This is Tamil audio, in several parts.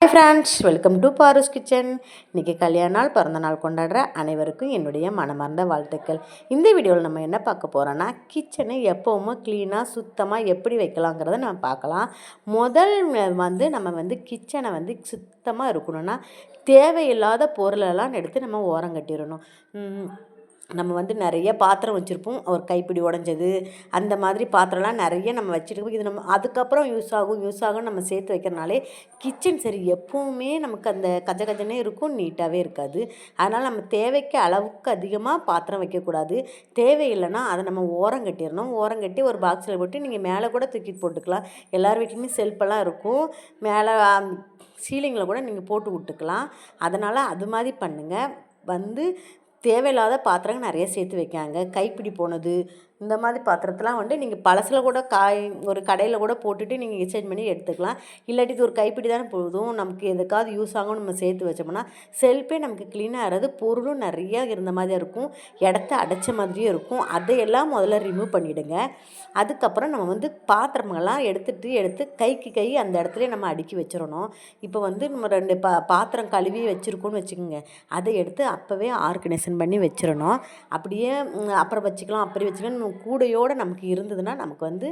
Hi friends, welcome to Paru's kitchen. இன்றைக்கி கல்யாண நாள், பிறந்த நாள் கொண்டாடுற அனைவருக்கும் என்னுடைய மனமார்ந்த வாழ்த்துக்கள். இந்த வீடியோவில் நம்ம என்ன பார்க்க போகிறோன்னா, கிச்சனை எப்போவுமே க்ளீனாக சுத்தமாக எப்படி வைக்கலாங்கிறத நம்ம பார்க்கலாம். முதல் நம்ம கிச்சனை சுத்தமாக இருக்கணும்னா, தேவையில்லாத பொருளெல்லாம் எடுத்து நம்ம ஓரம் கட்டிடணும். நம்ம நிறைய பாத்திரம் வச்சுருப்போம். ஒரு கைப்பிடி உடஞ்சது, அந்த மாதிரி பாத்திரம்லாம் நிறைய நம்ம வச்சுருக்கோம். இது நம்ம அதுக்கப்புறம் யூஸ் ஆகும் நம்ம சேர்த்து வைக்கிறனாலே கிச்சன் சரி எப்போவுமே நமக்கு அந்த கஜ கஜனே இருக்கும், நீட்டாகவே இருக்காது. அதனால் நம்ம தேவைக்கு அளவுக்கு அதிகமாக பாத்திரம் வைக்கக்கூடாது. தேவையில்லைன்னா அதை நம்ம ஓரம் கட்டிடணும். ஓரம் கட்டி ஒரு பாக்ஸில் போட்டு நீங்கள் மேலே கூட தூக்கிட்டு போட்டுக்கலாம். எல்லார் வீட்லேயுமே செல்ஃபெல்லாம் இருக்கும். மேலே சீலிங்கில் கூட நீங்கள் போட்டு விட்டுக்கலாம். அதனால் அது மாதிரி பண்ணுங்கள். தேவையில்லாத பாத்திரங்கள் நிறைய சேர்த்து வைக்காங்க. கைப்பிடி போனது, இந்த மாதிரி பாத்திரத்தெலாம் நீங்கள் பழசில் கூட ஒரு கடையில் கூட போட்டுட்டு நீங்கள் எக்ஸ்சேஞ்ச் பண்ணி எடுத்துக்கலாம். இல்லாட்டி இது ஒரு கைப்பிடி தானே போதும், நமக்கு எதுக்காவது யூஸ் ஆகும் நம்ம சேர்த்து வச்சோம்னா செல்ஃபே நமக்கு க்ளீனாக ஆகிறது. பொருளும் நிறையா இருந்த மாதிரி இருக்கும், இடத்த அடைச்ச மாதிரியும் இருக்கும். அதையெல்லாம் முதல்ல ரிமூவ் பண்ணிவிடுங்க. அதுக்கப்புறம் நம்ம பாத்திரமெல்லாம் எடுத்து கைக்கு அந்த இடத்துல நம்ம அடுக்கி வச்சிடணும். இப்போ நம்ம 2 பாத்திரம் கழுவி வச்சுருக்கோன்னு வச்சுக்கோங்க, அதை எடுத்து அப்போவே ஆர்கனைசேஷன் பண்ணி வச்சிடணும். அப்படியே அப்புறம் வச்சுக்கலாம், அப்படி வச்சுக்கலாம். கூடையோடு நமக்கு இருந்ததுன்னா நமக்கு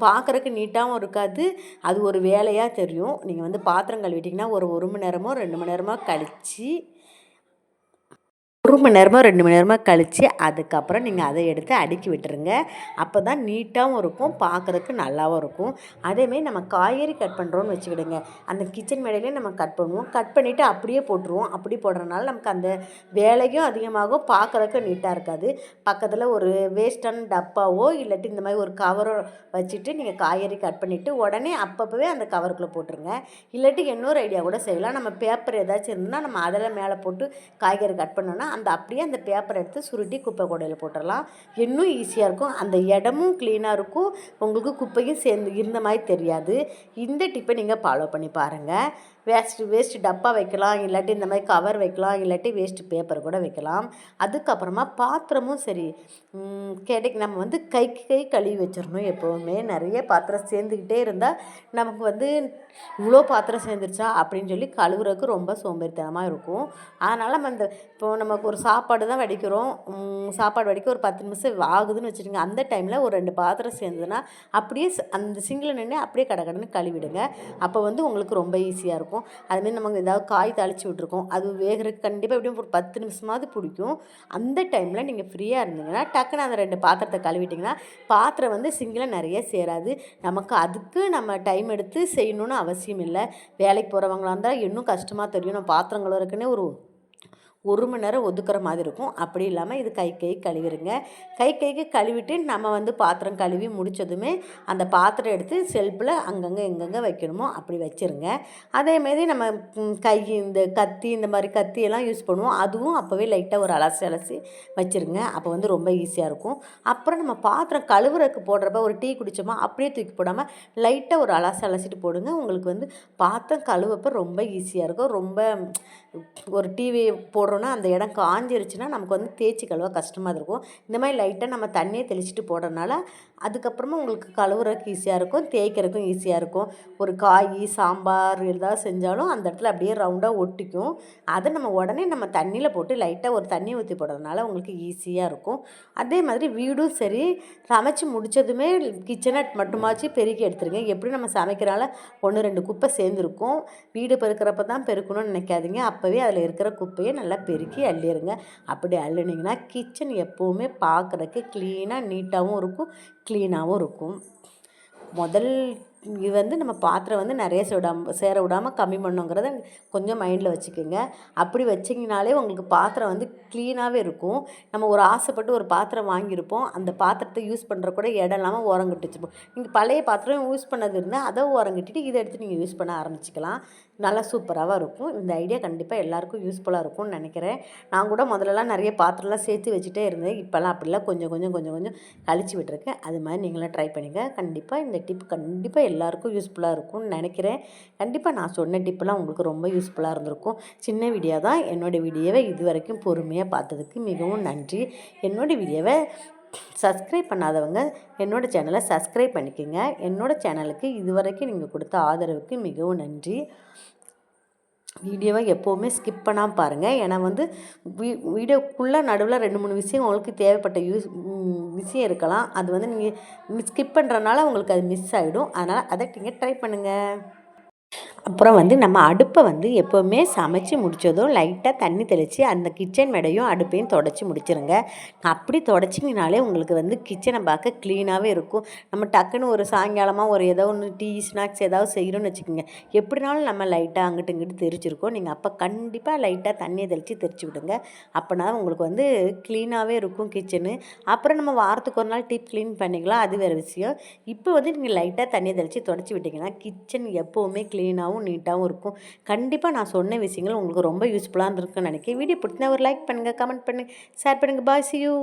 பார்க்குறக்கு நீட்டாகவும் இருக்காது, அது ஒரு வேலையாக தெரியும். நீங்கள் பாத்திரம் கழுவிட்டிங்கன்னா ஒரு மணி நேரமோ 2 மணி நேரமோ கழித்து 1 மணி நேரமோ 2 மணி நேரமோ கழித்து அதுக்கப்புறம் நீங்கள் அதை எடுத்து அடுக்கி விட்டுருங்க. அப்போ தான் நீட்டாகவும் இருக்கும், பார்க்குறதுக்கு நல்லாவும் இருக்கும். அதேமாரி நம்ம காய்கறி கட் பண்ணுறோன்னு வச்சுக்கிடுங்க, அந்த கிச்சன் மேடையிலே நம்ம கட் பண்ணுவோம். கட் பண்ணிவிட்டு அப்படியே போட்டுருவோம். அப்படி போடுறதுனால நமக்கு அந்த வேலையும் அதிகமாகும், பார்க்குறதுக்கு நீட்டாக இருக்காது. பக்கத்தில் ஒரு வேஸ்டான டப்பாவோ இல்லாட்டி இந்த மாதிரி ஒரு கவரோ வச்சுட்டு நீங்கள் காய்கறி கட் பண்ணிவிட்டு உடனே அப்பப்போவே அந்த கவருக்குள்ளே போட்டுருங்க. இல்லாட்டி இன்னொரு ஐடியா கூட செய்யலாம். நம்ம பேப்பர் ஏதாச்சும் இருந்ததுன்னா நம்ம அதில் மேலே போட்டு காய்கறி கட் பண்ணோன்னா அப்படியே அந்த பேப்பரை எடுத்து சுருட்டி குப்பை கூடையில் போட்டுடலாம். இன்னும் ஈஸியாக இருக்கும், அந்த இடமும் க்ளீனாக இருக்கும், உங்களுக்கு குப்பையும் சேர்ந்து இருந்த மாதிரி தெரியாது. இந்த டிப்பை நீங்கள் ஃபாலோ பண்ணி பாருங்கள். வேஸ்ட்டு டப்பா வைக்கலாம், இல்லாட்டி இந்த மாதிரி கவர் வைக்கலாம், இல்லாட்டி வேஸ்ட்டு பேப்பர் கூட வைக்கலாம். அதுக்கப்புறமா பாத்திரமும் சரி நம்ம கைக்கு கழுவி வச்சிடணும். எப்போவுமே நிறைய பாத்திரம் சேர்ந்துக்கிட்டே இருந்தால் நமக்கு இவ்வளோ பாத்திரம் சேர்ந்துருச்சா அப்படின்னு சொல்லி கழுவுறதுக்கு ரொம்ப சோம்பேறித்தனமாக இருக்கும். அதனால் இப்போது நமக்கு ஒரு சாப்பாடு தான் வடிக்கிறோம், சாப்பாடு வடிக்க ஒரு 10 நிமிஷம் ஆகுதுன்னு வச்சுருங்க. அந்த டைமில் ஒரு 2 பாத்திரம் சேர்ந்ததுன்னா அப்படியே அந்த சிங்கில் நின்று அப்படியே கடன்னு கழுவிடுங்க. அப்போ உங்களுக்கு ரொம்ப ஈஸியாக இருக்கும். அதுமாரி நமக்கு ஏதாவது காய் தாளித்து விட்ருக்கோம், அது வேகிறதுக்கு கண்டிப்பாக எப்படியும் ஒரு 10 நிமிஷமாவது பிடிக்கும். அந்த டைமில் நீங்கள் ஃப்ரீயாக இருந்தீங்கன்னா டக்குன்னு அந்த 2 பாத்திரத்தை கழுவிட்டிங்கன்னா பாத்திரம் சிங்கில் நிறைய சேராது. நமக்கு அதுக்கு நம்ம டைம் எடுத்து செய்யணுன்னு அவசியம் இல்லை. வேலைக்கு போகிறவங்களா இருந்தால் இன்னும் கஷ்டமாக தெரியும். நம்ம பாத்திரம் கழுவுறதுக்குன்னே ஒரு மணி நேரம் ஒதுக்குற மாதிரி இருக்கும். அப்படி இல்லாமல் இது கைக்கு கழுவிடுங்க. கைக்கு கழுவிட்டு நம்ம பாத்திரம் கழுவி முடித்ததுமே அந்த பாத்திரம் எடுத்து செல்ஃபில் அங்கங்கே எங்கெங்கே வைக்கணுமோ அப்படி வச்சுருங்க. அதேமாரி நம்ம இந்த கத்தி, இந்த மாதிரி கத்தியெல்லாம் யூஸ் பண்ணுவோம், அதுவும் அப்போவே லைட்டாக ஒரு அலசி வச்சுருங்க. அப்போ ரொம்ப ஈஸியாக இருக்கும். அப்புறம் நம்ம பாத்திரம் கழுவுறதுக்கு போடுறப்ப ஒரு டீ குடித்தோமா அப்படியே தூக்கி போடாமல் லைட்டாக ஒரு அலசிட்டு போடுங்க. உங்களுக்கு பாத்திரம் கழுவப்போ ரொம்ப ஈஸியாக இருக்கும். ரொம்ப ஒரு டிவி போடுறோன்னா அந்த இடம் காஞ்சிருச்சுன்னா நமக்கு தேய்ச்சி கழுவ கஷ்டமாக இருக்கும். இந்த மாதிரி லைட்டாக நம்ம தண்ணியை தெளிச்சிட்டு போடுறதுனால அதுக்கப்புறமா உங்களுக்கு கழுவுறதுக்கு ஈஸியாக இருக்கும், தேய்க்கிறதுக்கும் ஈஸியாக இருக்கும். ஒரு காய், சாம்பார் ஏதாவது செஞ்சாலும் அந்த இடத்துல அப்படியே ரவுண்டாக ஒட்டிக்கும். அதை நம்ம உடனே நம்ம தண்ணியில் போட்டு லைட்டாக ஒரு தண்ணி ஊற்றி போடுறதுனால உங்களுக்கு ஈஸியாக இருக்கும். அதே மாதிரி வீடும் சரி, சமைச்சி முடித்ததுமே கிச்சனை மட்டுமாச்சு பெருக்கி எடுத்துருங்க. எப்படி நம்ம சமைக்கிறனால 1 2 குப்பை சேர்ந்துருக்கும். வீடு பெருக்கிறப்ப தான் பெருக்கணும்னு நினைக்காதீங்க. அப்போவே அதில் இருக்கிற குப்பையை நல்லா பெருக்கி அள்ளிடுங்க. அப்படி அள்ளினீங்கன்னா கிச்சன் எப்போவுமே பார்க்குறதுக்கு க்ளீனாக நீட்டாகவும் இருக்கும், க்ளீனாகவும் இருக்கும். முதல் இது நம்ம பாத்திரம் நிறைய சேர விடாமல் கம்மி பண்ணுங்கிறத கொஞ்சம் மைண்டில் வச்சுக்கோங்க. அப்படி வச்சிங்கனாலே உங்களுக்கு பாத்திரம் க்ளீனாகவே இருக்கும். நம்ம ஒரு ஆசைப்பட்டு ஒரு பாத்திரம் வாங்கியிருப்போம், அந்த பாத்திரத்தை யூஸ் பண்ணுற கூட இடம் இல்லாமல் ஓரங்கட்டி வச்சுருப்போம். நீங்கள் பழைய பாத்திரம் யூஸ் பண்ணது இருந்தால் அதை ஓரங்கட்டிட்டு இதை எடுத்து நீங்கள் யூஸ் பண்ண ஆரம்பிச்சிக்கலாம். நல்லா சூப்பராகவும் இருக்கும். இந்த ஐடியா கண்டிப்பாக எல்லாேருக்கும் யூஸ்ஃபுல்லாக இருக்கும்னு நினைக்கிறேன். நான் கூட முதல்லலாம் நிறைய பாத்திரம்லாம் சேர்த்து வச்சுட்டே இருந்தேன். இப்போல்லாம் அப்படிலாம் கொஞ்சம் கழிச்சு விட்டுருக்கேன். அது மாதிரி நீங்களாம் ட்ரை பண்ணுங்கள். கண்டிப்பாக இந்த டிப் கண்டிப்பாக எல்லாேருக்கும் யூஸ்ஃபுல்லாக இருக்கும்னு நினைக்கிறேன். கண்டிப்பாக நான் சொன்ன டிப்பெல்லாம் உங்களுக்கு ரொம்ப யூஸ்ஃபுல்லாக இருந்திருக்கும். சின்ன வீடியோ தான். என்னோடய வீடியோவை இது வரைக்கும் பொறுமையாக பார்த்ததுக்கு மிகவும் நன்றி. என்னோடய வீடியோவை சப்ஸ்கிரைப் பண்ணாதவங்க என்னோடய சேனலை சப்ஸ்கிரைப் பண்ணிக்கோங்க. என்னோடய சேனலுக்கு இதுவரைக்கும் நீங்கள் கொடுத்த ஆதரவுக்கு மிகவும் நன்றி. வீடியோவை எப்போவுமே ஸ்கிப் பண்ணாமல் பாருங்கள். ஏன்னா வந்து வீடியோக்குள்ளே நடுவில் 2, 3 விஷயம் உங்களுக்கு தேவைப்பட்ட விஷயம் இருக்கலாம். அது வந்து நீங்கள் ஸ்கிப் பண்ணுறனால உங்களுக்கு அது மிஸ் ஆகிடும். அதனால் அதை நீங்கள் ட்ரை பண்ணுங்கள். அப்புறம் வந்து நம்ம அடுப்பை வந்து எப்போவுமே சமைச்சு முடித்ததும் லைட்டாக தண்ணி தெளித்து அந்த கிச்சன் மேடையும் அடுப்பையும் தொடச்சி முடிச்சிருங்க. அப்படி தொடச்சிங்கனாலே உங்களுக்கு வந்து கிச்சனை பார்க்க க்ளீனாகவே இருக்கும். நம்ம டக்குன்னு ஒரு சாயங்காலமாக ஒரு ஏதோ ஒன்று டீ ஸ்நாக்ஸ் ஏதாவது செய்கிறோன்னு வச்சுக்கோங்க, எப்படினாலும் நம்ம லைட்டாக அங்கிட்டு இங்கிட்டு தெரிச்சிருக்கோம். நீங்கள் அப்போ கண்டிப்பாக லைட்டாக தண்ணியை தெளித்து தெரிச்சு விடுங்க. அப்போனா உங்களுக்கு வந்து க்ளீனாகவே இருக்கும் கிச்சனு. அப்புறம் நம்ம வாரத்துக்கு ஒரு நாள் டீப் க்ளீன் பண்ணிக்கலாம், அது வேறு விஷயம். இப்போ வந்து நீங்கள் லைட்டாக தண்ணியை தெளித்து தொடச்சி விட்டிங்கன்னா கிச்சன் எப்போவுமே க்ளீனாகவும் நீட்டாகவும் இருக்கும். கண்டிப்பாக நான் சொன்ன விஷயங்கள் உங்களுக்கு ரொம்ப யூஸ்ஃபுல்லாக இருந்திருக்குன்னு நினைக்கிறேன். வீடியோ பிடிச்சிருந்தா ஒரு லைக் பண்ணுங்கள், கமெண்ட் பண்ணுங்கள், ஷேர் பண்ணுங்கள். பாய், see you.